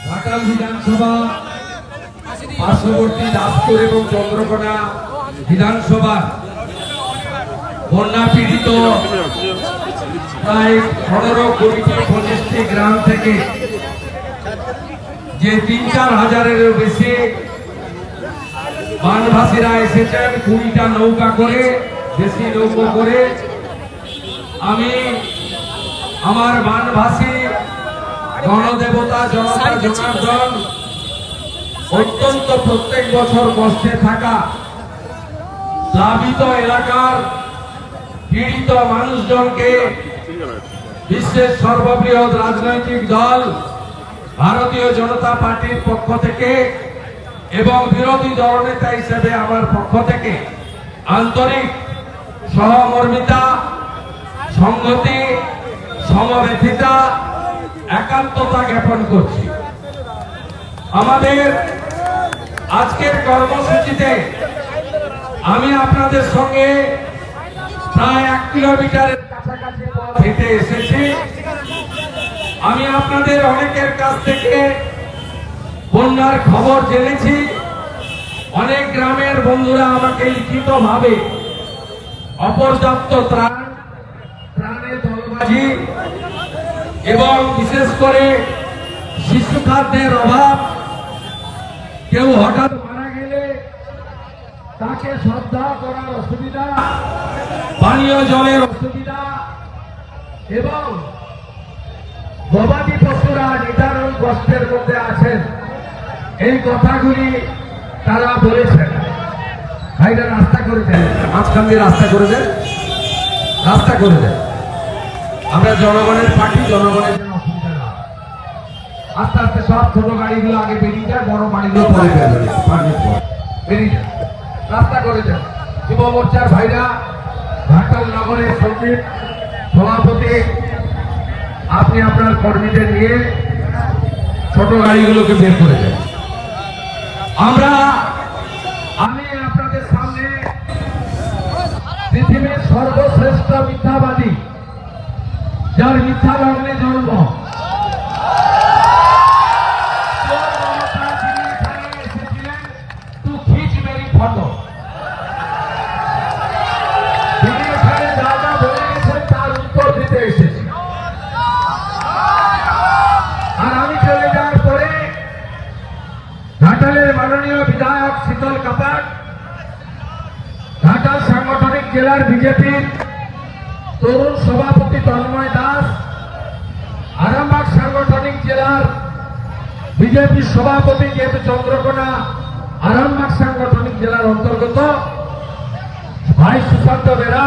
ঘাটাল বিধানসভা পার্শ্ববর্তী দাসপুর এবং চন্দ্রকোনা বিধানসভা বন্যা পীড়িত প্রায় 15-20টি গ্রাম থেকে যে 3-4 হাজারেরও বেশি বানভাসীরা এসেছেন 20টা নৌকা করে, দেশি নৌকা করে। আমি আমার বানভাসী গণদেবতা জনতা জনার্দন অত্যন্ত প্রত্যেক বছর কষ্টে থাকা প্লাবিত এলাকার পীড়িত মানুষজনকে বিশ্বের সর্ববৃহৎ রাজনৈতিক দল ভারতীয় জনতা পার্টির পক্ষ থেকে এবং বিরোধী দলনেতা হিসেবে আমার পক্ষ থেকে আন্তরিক সহমর্মিতা, সংহতি, সমবেথিতা, একাত্মতা জ্ঞাপন করছি। আমাদের আজকের কর্মসূচিতে আমি আপনাদের সঙ্গে প্রায় 1 কিলোমিটারের কাছাকাছি পথ হেঁটে এসেছি। আমি আপনাদের অনেকের কাছ থেকে বন্যার খবর জেনেছি। অনেক গ্রামের বন্ধুরা আমাকে লিখিতভাবে অপর্যাপ্ত ত্রাণের দলবাজি এবং বিশেষ করে শিশু খাদ্যের অভাব, কেউ হঠাৎ মারা গেলে তাকে শ্রদ্ধা করার অসুবিধা, পানীয় জলের অসুবিধা এবং গবাদি পশুরা নিদারুণ কষ্টের মধ্যে আছেন, এই কথাগুলি তারা বলেছেন। ভাইরা রাস্তা করে দেন, মাঝখান দিয়ে রাস্তা করে দেন, রাস্তা করে দেন। আমরা জনগণের পার্টি, জনগণের জন্য অসুবিধা না। আস্তে আস্তে সব ছোট গাড়িগুলো আগে বেরিয়ে যায়, বড় গাড়িগুলো পরে বেরিয়ে যায়। রাস্তা করে দেন। যুব মোর্চার ভাইরা, ঘাটাল নগরের সঙ্গীত সভাপতি, আপনি আপনার কর্মীদের নিয়ে ছোট গাড়িগুলোকে বের করে দেন। আমি আপনাদের সামনে পৃথিবীর সর্বশ্রেষ্ঠ মিথ্যাবাদী, যার মিথ্যা লগ্নে জন্ম, ফটো তিনি এখানে যা যা বলে গেছেন তার উত্তর দিতে এসেছি। আর আমি চলে যাওয়ার পরে ঘাটালের মাননীয় বিধায়ক শীতল কাপাট, ঘাটাল সাংগঠনিক জেলার বিজেপির তরুণ সভাপতি তন্ময় দাস, আরামবাগ সাংগঠনিক জেলার বিজেপির সভাপতি, যেহেতু চন্দ্রকোনা আরামবাগ সাংগঠনিক জেলার অন্তর্গত, ভাই সুশান্ত বেরা,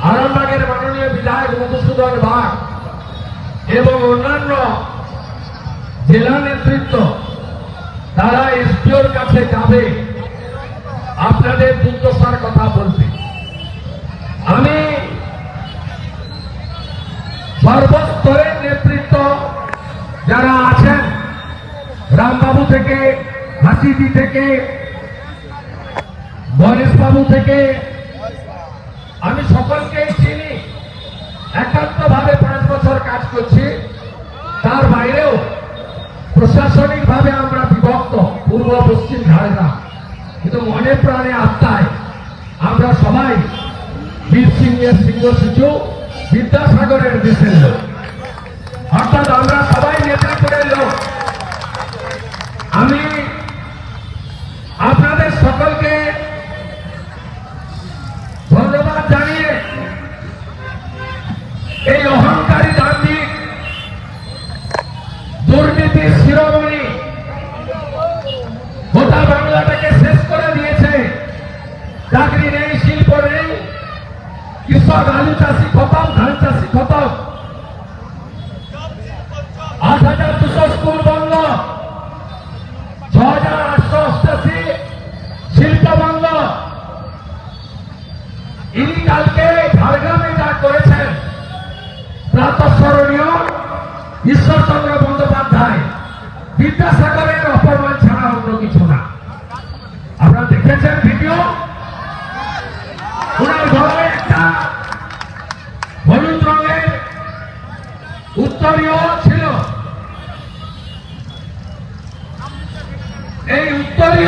আরামবাগের মাননীয় বিধায়ক মধুসূদন বাগ এবং অন্যান্য জেলা নেতৃত্ব, তারা এসপিওর কাছে যাবে আপনাদের দুর্দশার কথা বলতে। আমি সর্বস্তরের নেতৃত্ব যারা আছেন, রামবাবু থেকে, হাসিদি থেকে, গণেশ বাবু থেকে, আমি সকলকেই চিনি। একান্তভাবে 5 বছর কাজ করছি। তার বাইরেও প্রশাসনিক ভাবে আমরা বিভক্ত, পূর্ব পশ্চিম ঝাড়গ্রাম, কিন্তু মনে প্রাণে আত্মায় আমরা সবাই বীর সিংহের সিংহ শিশু, বিদ্যাসাগরের দেশের লোক, অর্থাৎ আমরা সবাই নেত্রীপুরের লোক। আমি আপনাদের সকলকে ধন্যবাদ জানিয়ে এই অহংকারী দাম্ভিক দুর্নীতির শিরোমণি গোটা বাংলাটাকে শেষ করে দিয়েছে। চাকরি নেই, শিল্প নেই, কৃষক আলু চাষি খতম, ধান চাষি খতম, 8,200 স্কুল বন্ধ, 6,888 শিল্প বন্ধ। ইনি কালকে ঝাড়গ্রামে যা করেছেন প্রাতঃস্মরণীয়। ঈশ্বরচন্দ্র বন্দ্যোপাধ্যায়, বিদ্যাসাগরের অপমান ছাড়া অন্য কিছু না। আপনারা দেখেছেন ভিডিও, ওনার ঘরে একটা হলুদ রঙের উত্তরীয় ছিল,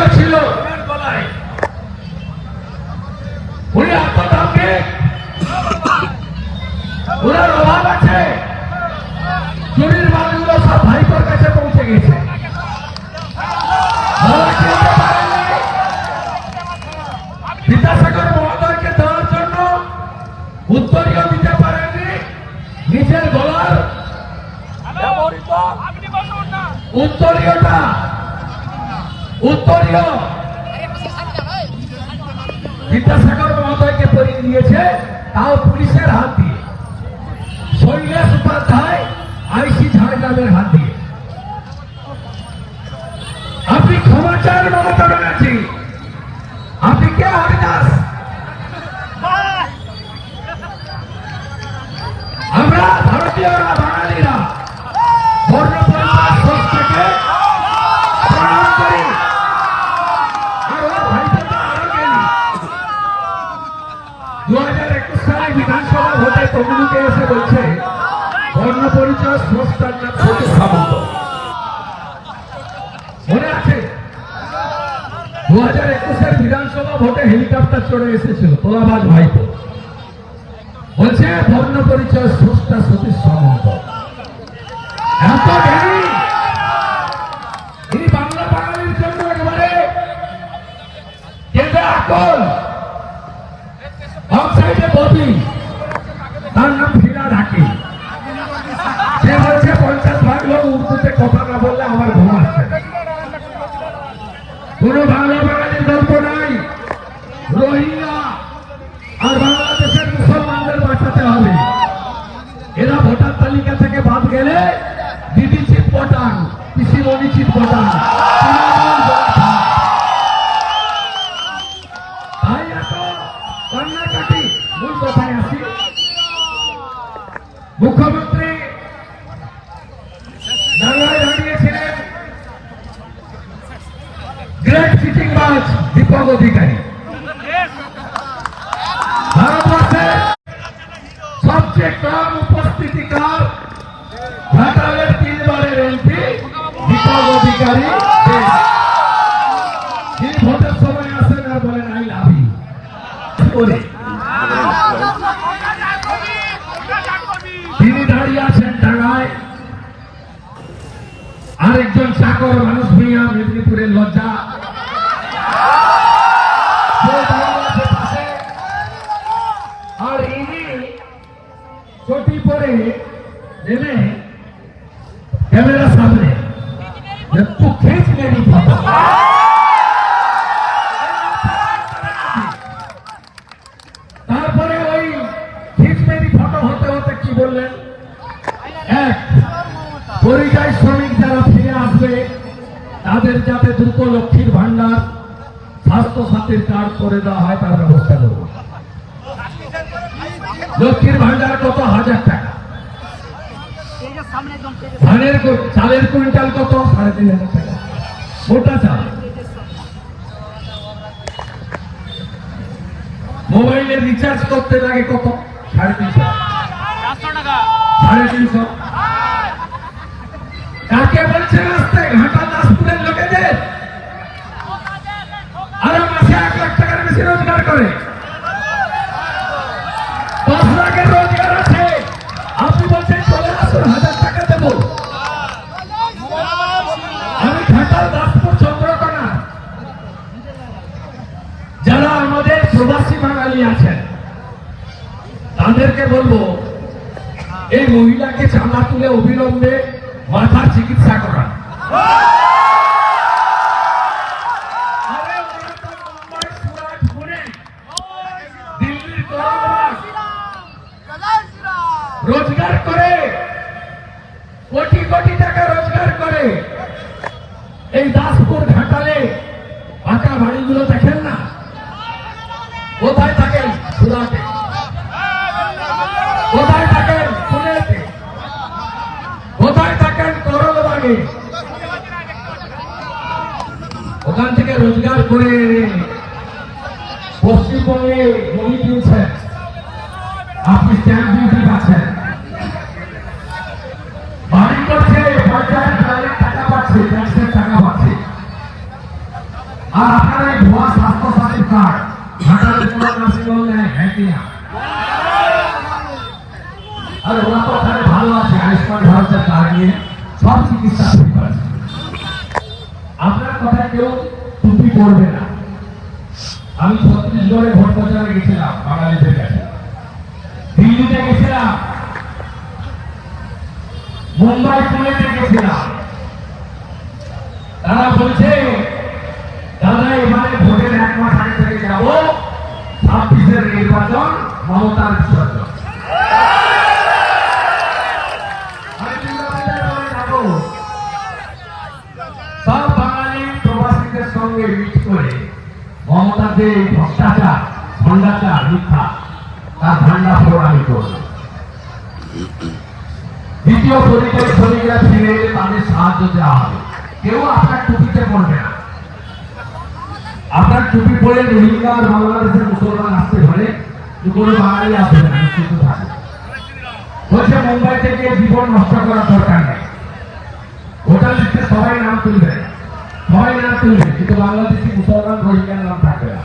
উত্তরীয় ছিল গলায়। উনি আত্মতান্ত্রিক, ওনার অভাব আছে, চুরির মালগুলো সব ভাইপোর কাছে পৌঁছে গেছে। বিদ্যাসাগর মহোদয়কে দেওয়ার জন্য উত্তরীয় দিতে পারেননি, নিজের গলার উত্তরীয় বিদ্যাসাগর মহোদয়কে পরিয়ে দিয়েছে, তাও পুলিশের হাত দিয়ে, শৈলেশ উপাধ্যায় আইসি ঝাড়গ্রামের হাত দিয়ে। আপনি ক্ষমা চান মমতা ব্যানার্জি, আপনি কে হরিদাস? আমরা ভারতীয়রা, বাঙালিরা বর্ণ পরিচয় সংস্থাকে প্রণাম করি। আর ওর ভাইপোটা আরো গেলি 2021 সালে বিধানসভা ভোটে তমলুকে এসে বলছে বর্ণ পরিচয় সংস্থার নাম সতীশ সামন্ত। মনে আছে 2021 বিধানসভা ভোটে হেলিকপ্টার চড়ে এসেছিল তোলাবাজ ভাইপো, বলছে বর্ণ পরিচয় স্রষ্টা সতীশ সামন্ত। এত জ্ঞানী, এই বাংলা বাঙালির জন্য একবারে কেঁদে আকল। অফসাইডে ববি, তার নাম ফিরা ঢাকি, সে বলছে 50 ভাগ লোক উর্দুতে কথা না বললে আমার ঘুম আসছে না। কোন বাংলা বাঙালির গল্প নাই। রোহিঙ্গা আর বাংলাদেশের মুসলমানদের বাঁচাতে হবে। এরা ভোটার তালিকা থেকে বাদ গেলে দিদি চিৎ পটান, পিসিমণি চিৎ পটান, তাই এত কান্নাকাটি। মূল কথায় আসি, মুখ্যমন্ত্রী ডাঙ্গায় দাঁড়িয়েছিলেন গ্রেট চিটিংবাজ দীপক অধিকারী। ভারতবর্ষের সবচেয়ে কম উপস্থিতিকার ঘাটালের 3 বারের এমপি দীপক অধিকারী। তিনি ভোটের সময় আসেন আর বলেন আই লাভ ইউ বলে। তিনি দাঁড়িয়ে আছেন ডাঙ্গায়। আরেকজন চাকর মানুষ মিয়া মেদিনীপুরের লজ্জা, আর ইনি চটি পরে নেমে ক্যামেরা সামনে একটু খেঁচ মেরি ফটো। তারপরে ওই খিচ মেরি ফটো হতে হতে কি বললেন, এক পরিযায়ী শ্রমিক যারা ফিরে আসবে তাদের যাতে দ্রুত লক্ষ্মীর ভান্ডার, স্বাস্থ্য সাথীর কার্ড করে দেওয়া হয় তার ব্যবস্থা করব। লক্ষ্মীর ভান্ডার কত? 1000 টাকা। চালের কুইন্টাল কত? 3500 টাকা মোটা চাল। মোবাইলের রিচার্জ করতে লাগে কত? 350 টাকা। 350। কাকে বলছে রাস্তায়? ঘাটা দাসপুরের লোকেদের। আর মাসে 1 লাখ টাকার বেশি রোজগার করে, 10 লাখের রোজগার আছে। আপনি বলছেন চলে আসুন 1000 টাকা দেবো। আমি ঘাটাল দাসপুর চন্দ্রকোনা, যারা আমাদের প্রবাসী বাঙালি আছেন তাদেরকে বলবো এই মহিলাকে চাঁদা তুলে অবিলম্বে মাথার চিকিৎসা করান। দিল্লির রোজগার করে কোটি কোটি টাকা রোজগার করে। এই দাসপুর ঘাটালে পাকা বাড়িগুলো দেখেন না? কোথায় থাকেন? সুরাটে। কোথায় থাকেন? পুনেতে। কোথায় থাকেন? করলবাগে। ওখান থেকে রোজগার করে পশ্চিমবঙ্গে জমি কিনছেন, আপনি স্ট্যাম্প ডিউটি পাচ্ছেন, বাড়ি করছে, পঞ্চায়েত টাকা পাচ্ছে, ট্যাক্সের টাকা পাচ্ছে। আপনার এই ভুয়া স্বাস্থ্য সাথীর কার্ড ঘাটালের কোনো নার্সিংহোম নেয় হ্যাঁ কিনা? আর ওরা তো ওখানে ভালো আছে, আয়ুষ্মান ভারতের কার্ড নিয়ে সব চিকিৎসা ঠিক করে। আপনার কথায় কেউ টুপি পড়বে না। আমি ছত্তিশগড়ে ভোট প্রচারে গেছিলাম, বাঙালিদের কাছে, দিল্লিতে গেছিলাম, মুম্বাই পুনেতে গেছিলাম। তারা বলছে দাদা এবারে ভোটের 1 মাস আগে থেকে যাব, 26-এর নির্বাচন মমতার বিসর্জন। সব বাঙালি প্রবাসীদের সঙ্গে মিট করে মমতার যে ভ্রষ্টাচার, ভণ্ডাচার, মিথ্যা, তার ধান্ডা ফোড়ানি করবে। দ্বিতীয় পরিচয় শ্রমিকরা ফিরে এলে তাদের সাহায্য দেওয়া হবে। কেউ আপনার টুপিতে পড়বে না। আপনার টুপি পরে রোহিঙ্গা আর বাংলাদেশের মুসলমান আসতে হলে কোনো বাঙালি আসবে না, নিশ্চিত থাকে। বলছে মুম্বাই থেকে জীবন নষ্ট করার দরকার নেই, ভোটার লিস্টে সবাই নাম তুলবে, সবাই নাম তুলবে, কিন্তু বাংলাদেশি মুসলমান রোহিঙ্গার নাম থাকবে না।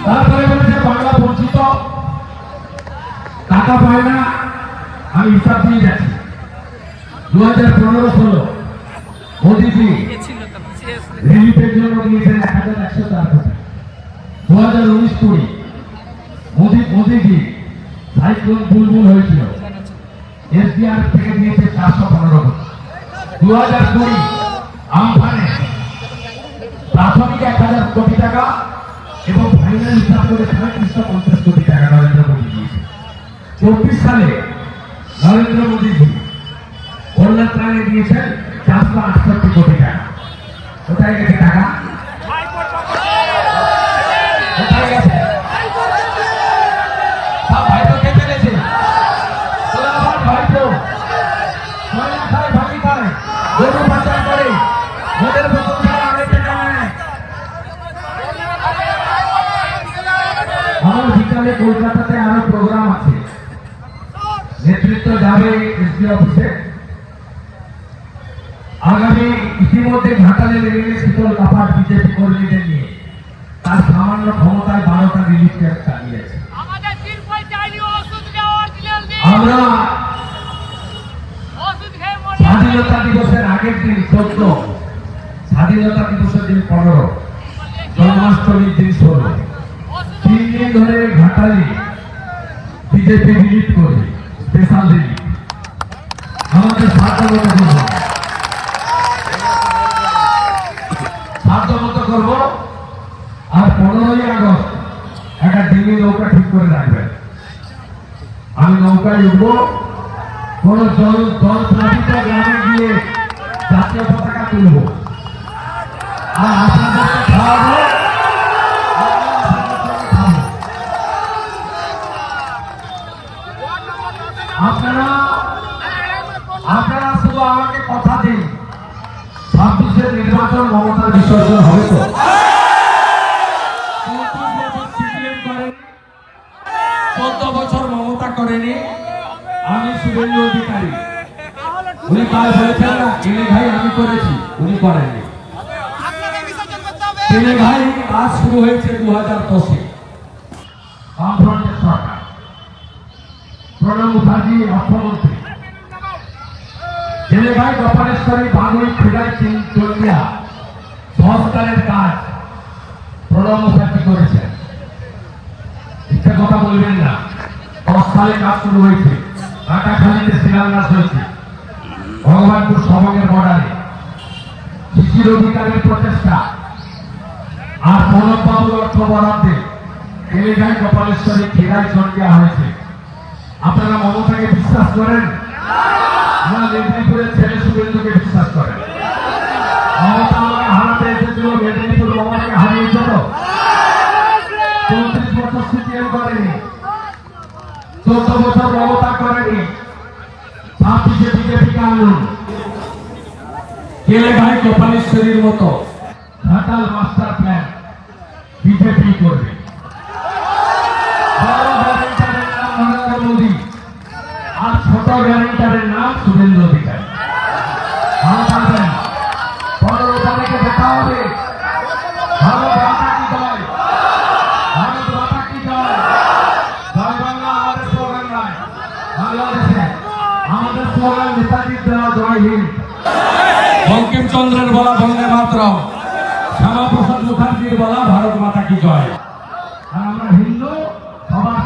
তারপরে বলছে বাংলা বঞ্চিত, টাকা পায় না। আমি হিসাব দিয়ে যাচ্ছি, 2015-16 মোদীজি রিলিফের জন্য দিয়েছেন 1104 কোটি। 2019-20 মোদীজি সাইক্লোন বুলবুল হয়েছিল, এসডিআর থেকে দিয়েছে 415 কোটি। 2020 আমফানে প্রাথমিক 1000 কোটি টাকা এবং ফাইনাল হিসাব করে 3550 কোটি টাকা নরেন্দ্র মোদী দিয়েছে। 24 সালে নরেন্দ্র মোদীজি বন্যা ত্রাণে দিয়েছেন 468 কোটি টাকা। কোথায় গেছে টাকা? কোথায় গেছে? সব ভাই তো খেতে গেছে, তোরা আবার ভাই তো ময়লা খায়, ভাগি খায়, গরু পাচার করে, ওদের মতন ছাড়া অনেক টাকা নেয়। আমার বিকালে কলকাতাতে আরো প্রোগ্রাম আছে, নেতৃত্ব যাবে এসপি অফিসে। আগামী ইতিমধ্যে ঘাটালে রেলে শীতল কাপাট বিজেপি কর্মীদের নিয়ে তার সামান্য ক্ষমতায় 12টা রিলিফ ক্যাম্প চালিয়েছে। আমরা স্বাধীনতা দিবসের আগের দিন 14, স্বাধীনতা দিবসের দিন 15, জন্মাষ্টমীর দিন 16, 3 দিন ধরে ঘাটালে বিজেপি রিলিফ করবে, স্পেশাল রিলিফ। আমাদের সাধ্যমতো করবো। আর 15ই আগস্ট একটা ডিঙি নৌকা ঠিক করে রাখবেন। আমি নৌকায় উঠবো, কোন জল প্লাবিত গ্রামে গিয়ে জাতীয় পতাকা তুলব, আর আপনাদেরকে খাওয়াবো। আপনারা শুধু আমাকে কথা দিন, 26-এর নির্বাচন মমতার বিসর্জন হবে তো? 14 বছর মমতা করেনি, আমি শুভেন্দু অধিকারী। উনি কাল বলেছেন না এনে ভাই আমি করেছি, উনি করেননি। এনে ভাই কাজ শুরু হয়েছে 2010-এ, বামফ্রন্টের সরকার, প্রণব মুখার্জি অর্থমন্ত্রী। এনে ভাই গোপালেশ্বরী বাঙুই ফিরাই চন্ডিয়া সংস্কারের কাজ প্রণব মুখার্জি করেছেন। ইচ্ছা কথা বলবেন না, 10 সালে কাজ শুরু হয়েছে, কাটাখালীতে শিলান্যাস হয়েছে, ভগবানপুর সবঙ্গের বর্ডারে শিশির অধিকারের প্রচেষ্টা আর প্রণব বাবুর অর্থ বরাদ্দে এলাকায় গোপালেশ্বরী খেলায় জল দেওয়া হয়েছে। আপনারা মমতাকে বিশ্বাস করেন না মেদিনীপুরের ছেলে শুভেন্দুকে বিশ্বাস করেন? মমতা আমাকে হারাতে এসেছিল, মেদিনীপুর মমতাকে হারিয়েছিল। 34 বছর সিপিএম করেনি, 14 বছর মমতা করেনি, 26-এ বিজেপিকে আনুন। কেলে ভাই গোপালেশ্বরীর মতো ঘাটাল মাস্টার প্ল্যান বিজেপি করবে। বড় গ্যারেন্টারের নাম নরেন্দ্র মোদী আর ছোট গ্যারেন্টারের নাম শুভেন্দু অধিকারী। ভালো থাকবেন, জয় হিন্দ। বঙ্কিমচন্দ্রের বলা বন্দে মাতরম, শ্যামাপ্রসাদ মুখার্জির বলা ভারত মাতা কি জয়। আর আমরা হিন্দু, সবার